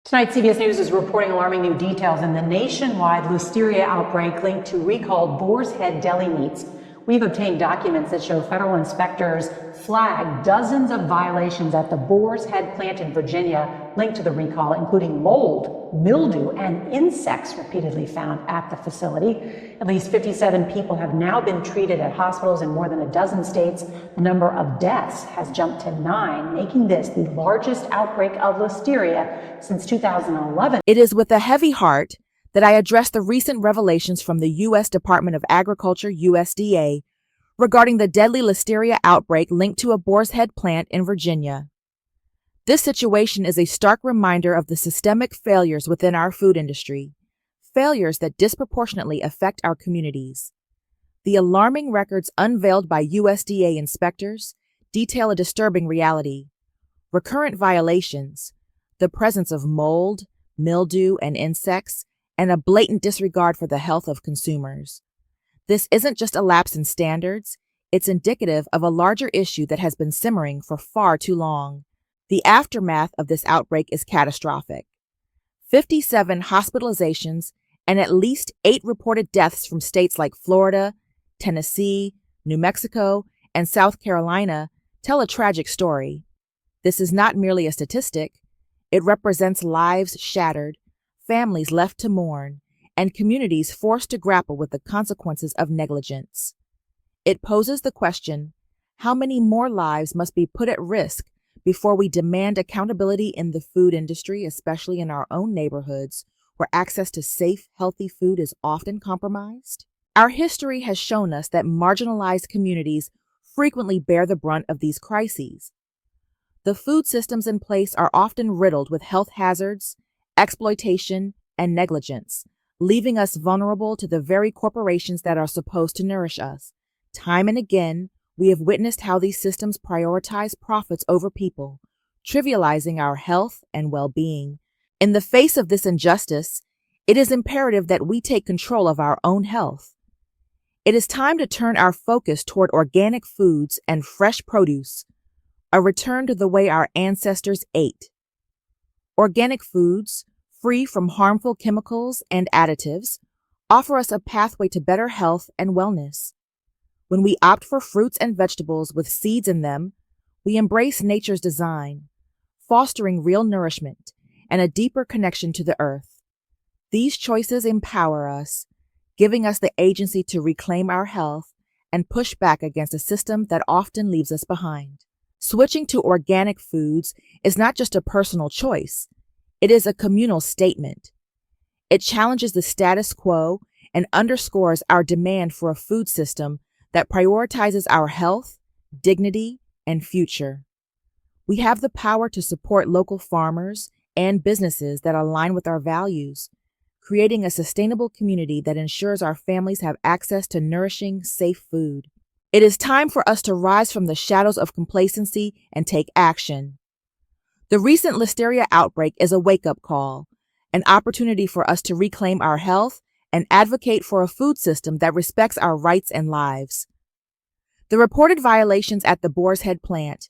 Tonight, CBS News is reporting alarming new details in the nationwide listeria outbreak linked to recalled Boar's Head deli meats. We've obtained documents that show federal inspectors flagged dozens of violations at the Boar's Head plant in Virginia linked to the recall, including mold, mildew, and insects repeatedly found at the facility. At least 57 people have now been treated at hospitals in more than a dozen states. The number of deaths has jumped to 9, making this the largest outbreak of listeria since 2011. It is with a heavy heart that I address the recent revelations from the U.S. Department of Agriculture, USDA, regarding the deadly listeria outbreak linked to a Boar's Head plant in Virginia. This situation is a stark reminder of the systemic failures within our food industry, failures that disproportionately affect our communities. The alarming records unveiled by USDA inspectors detail a disturbing reality: recurrent violations, the presence of mold, mildew, and insects, and a blatant disregard for the health of consumers. This isn't just a lapse in standards, it's indicative of a larger issue that has been simmering for far too long. The aftermath of this outbreak is catastrophic. 57 hospitalizations and at least 8 reported deaths from states like Florida, Tennessee, New Mexico, and South Carolina tell a tragic story. This is not merely a statistic. It represents lives shattered, families left to mourn, and communities forced to grapple with the consequences of negligence. It poses the question, how many more lives must be put at risk before we demand accountability in the food industry, especially in our own neighborhoods, where access to safe, healthy food is often compromised? Our history has shown us that marginalized communities frequently bear the brunt of these crises. The food systems in place are often riddled with health hazards, exploitation, and negligence, leaving us vulnerable to the very corporations that are supposed to nourish us. Time and again, we have witnessed how these systems prioritize profits over people, trivializing our health and well-being. In the face of this injustice, it is imperative that we take control of our own health. It is time to turn our focus toward organic foods and fresh produce, a return to the way our ancestors ate. Organic foods, free from harmful chemicals and additives, offer us a pathway to better health and wellness. When we opt for fruits and vegetables with seeds in them, we embrace nature's design, fostering real nourishment and a deeper connection to the earth. These choices empower us, giving us the agency to reclaim our health and push back against a system that often leaves us behind. Switching to organic foods is not just a personal choice, it is a communal statement. It challenges the status quo and underscores our demand for a food system that prioritizes our health, dignity, and future. We have the power to support local farmers and businesses that align with our values, creating a sustainable community that ensures our families have access to nourishing, safe food. It is time for us to rise from the shadows of complacency and take action. The recent listeria outbreak is a wake-up call, an opportunity for us to reclaim our health and advocate for a food system that respects our rights and lives. The reported violations at the Boar's Head plant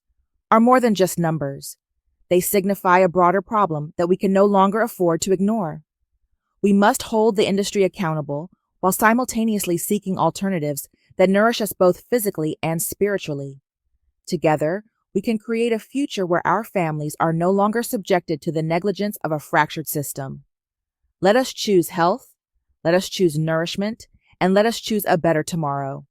are more than just numbers. They signify a broader problem that we can no longer afford to ignore. We must hold the industry accountable while simultaneously seeking alternatives that nourish us both physically and spiritually. Together, we can create a future where our families are no longer subjected to the negligence of a fractured system. Let us choose health, let us choose nourishment, and let us choose a better tomorrow.